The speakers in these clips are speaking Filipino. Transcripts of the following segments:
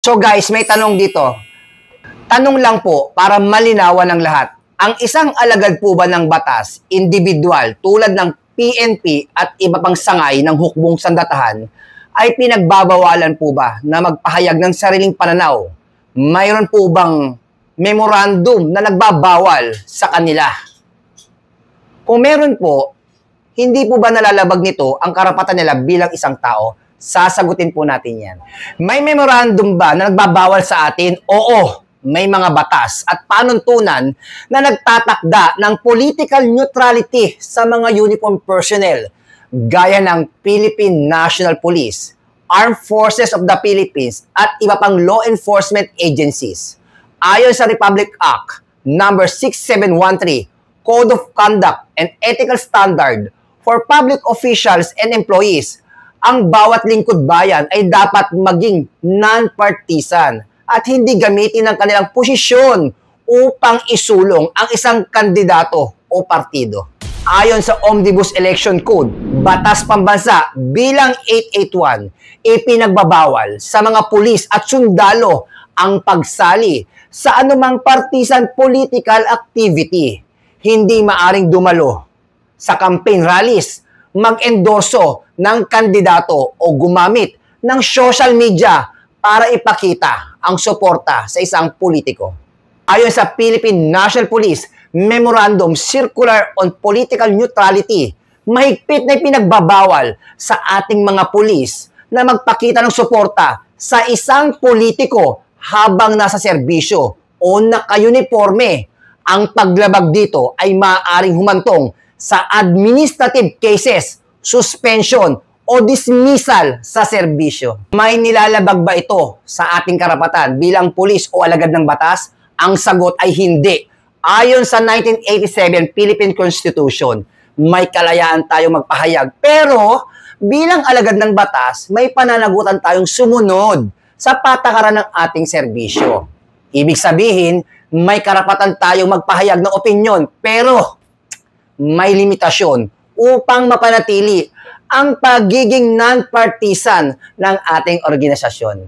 So guys, may tanong dito. Tanong lang po para malinawan ng lahat. Ang isang alagad po ba ng batas, individual, tulad ng PNP at iba pang sangay ng hukbong sandatahan, ay pinagbabawalan po ba na magpahayag ng sariling pananaw? Mayroon po bang memorandum na nagbabawal sa kanila? Kung meron po, hindi po ba nalalabag nito ang karapatan nila bilang isang tao? Sasagutin po natin yan. May memorandum ba na nagbabawal sa atin? Oo, may mga batas at panuntunan na nagtatakda ng political neutrality sa mga uniform personnel gaya ng Philippine National Police, Armed Forces of the Philippines at iba pang law enforcement agencies. Ayon sa Republic Act No. 6713, Code of Conduct and Ethical Standard for Public Officials and Employees, ang bawat lingkod bayan ay dapat maging non-partisan at hindi gamitin ang kanilang posisyon upang isulong ang isang kandidato o partido. Ayon sa Omnibus Election Code, Batas Pambansa bilang 881, ipinagbabawal sa mga pulis at sundalo ang pagsali sa anumang partisan political activity. Hindi maaring dumalo sa campaign rallies, mag-endorso ng kandidato o gumamit ng social media para ipakita ang suporta sa isang politiko. Ayon sa Philippine National Police Memorandum Circular on Political Neutrality, mahigpit na ipinagbabawal sa ating mga pulis na magpakita ng suporta sa isang politiko habang nasa serbisyo o naka-uniforme. Ang paglabag dito ay maaaring humantong sa administrative cases, suspension, o dismissal sa serbisyo. May nilalabag ba ito sa ating karapatan bilang pulis o alagad ng batas? Ang sagot ay hindi. Ayon sa 1987 Philippine Constitution, may kalayaan tayong magpahayag. Pero bilang alagad ng batas, may pananagutan tayong sumunod sa patakaran ng ating serbisyo. Ibig sabihin, may karapatan tayong magpahayag ng opinyon, pero may limitasyon upang mapanatili ang pagiging non-partisan ng ating organisasyon.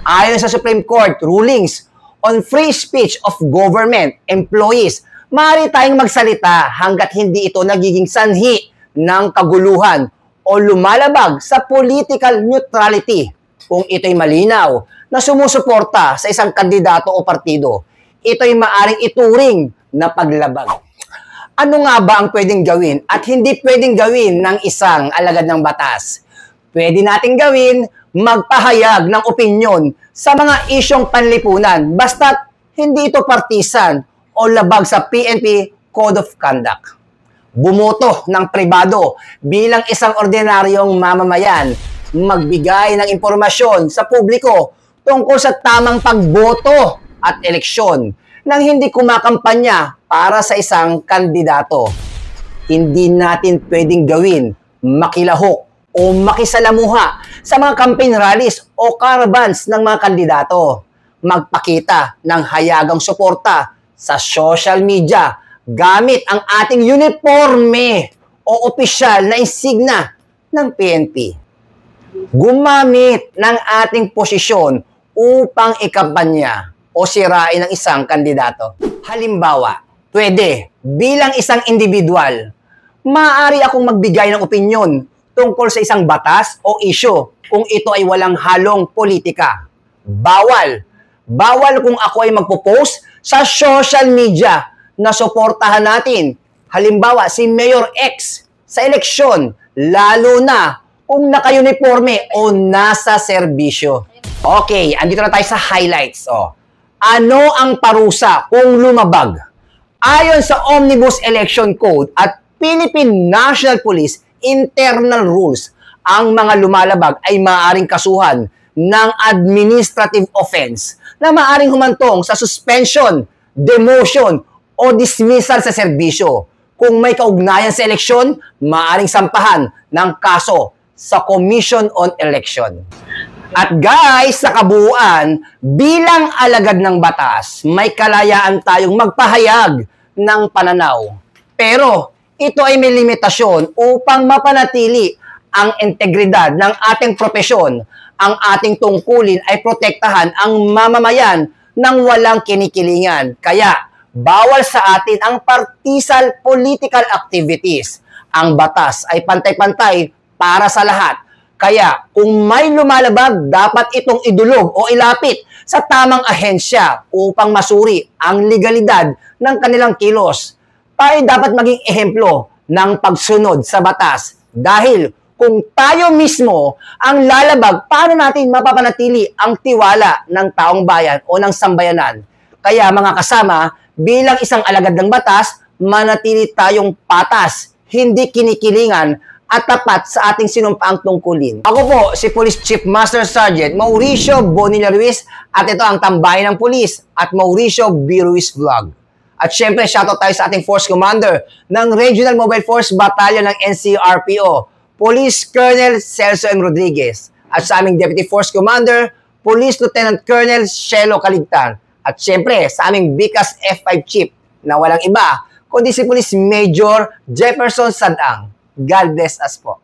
Ayon sa Supreme Court rulings on free speech of government employees, maaari tayong magsalita hanggat hindi ito nagiging sanhi ng kaguluhan o lumalabag sa political neutrality. Kung ito'y malinaw na sumusuporta sa isang kandidato o partido, ito'y maaring ituring na paglabag. Ano nga ba ang pwedeng gawin at hindi pwedeng gawin ng isang alagad ng batas? Pwede nating gawin magpahayag ng opinyon sa mga isyong panlipunan basta't hindi ito partisan o labag sa PNP Code of Conduct. Bumoto ng pribado bilang isang ordinaryong mamamayan, magbigay ng impormasyon sa publiko tungkol sa tamang pagboto at eleksyon nang hindi kumakampanya para sa isang kandidato. Hindi natin pwedeng gawin makilahok o makisalamuha sa mga campaign rallies o caravans ng mga kandidato. Magpakita ng hayagang suporta sa social media gamit ang ating uniforme o opisyal na insignia ng PNP. Gumamit ng ating posisyon upang ikampanya o sirain ang isang kandidato. Halimbawa, pwede, bilang isang individual, maaari akong magbigay ng opinyon tungkol sa isang batas o isyu kung ito ay walang halong politika. Bawal. Bawal kung ako ay magpo-post sa social media na suportahan natin. Halimbawa, si Mayor X sa eleksyon, lalo na kung naka-uniforme o nasa serbisyo. Okay, andito na tayo sa highlights. Ano ang parusa kung lumabag? Ayon sa Omnibus Election Code at Philippine National Police Internal Rules, ang mga lumalabag ay maaaring kasuhan ng administrative offense na maaaring humantong sa suspension, demotion, o dismissal sa serbisyo. Kung may kaugnayan sa eleksyon, maaaring sampahan ng kaso sa Commission on Election. At guys, sa kabuuan, bilang alagad ng batas, may kalayaan tayong magpahayag ng pananaw. Pero ito ay may limitasyon upang mapanatili ang integridad ng ating propesyon Ang ating tungkulin ay protektahan ang mamamayan ng walang kinikilingan. Kaya, bawal sa atin ang partisal political activities. Ang batas ay pantay-pantay para sa lahat. Kaya, kung may lumalabag, dapat itong idulog o ilapit sa tamang ahensya upang masuri ang legalidad ng kanilang kilos. Tayo dapat maging ehemplo ng pagsunod sa batas dahil kung tayo mismo ang lalabag, paano natin mapapanatili ang tiwala ng taong bayan o ng sambayanan? Kaya mga kasama, bilang isang alagad ng batas, manatili tayong patas, hindi kinikilingan at tapat sa ating sinumpaang tungkulin. Ako po, si Police Chief Master Sergeant Mauricio Bonilla Ruiz at ito ang Tambayan ng Pulis at Mauricio B. Ruiz Vlog. At syempre, shoutout tayo sa ating Force Commander ng Regional Mobile Force Battalion ng NCRPO, Police Colonel Celso M. Rodriguez. At sa aming Deputy Force Commander, Police Lieutenant Colonel Shelo Caligtan. At syempre, sa aming BICAS F5 Chief na walang iba, kundi si Police Major Jefferson Sadang. God bless us po.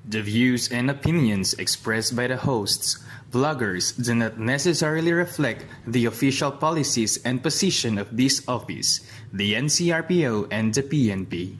The views and opinions expressed by the hosts, vloggers do not necessarily reflect the official policies and position of this office, the NCRPO and the PNP.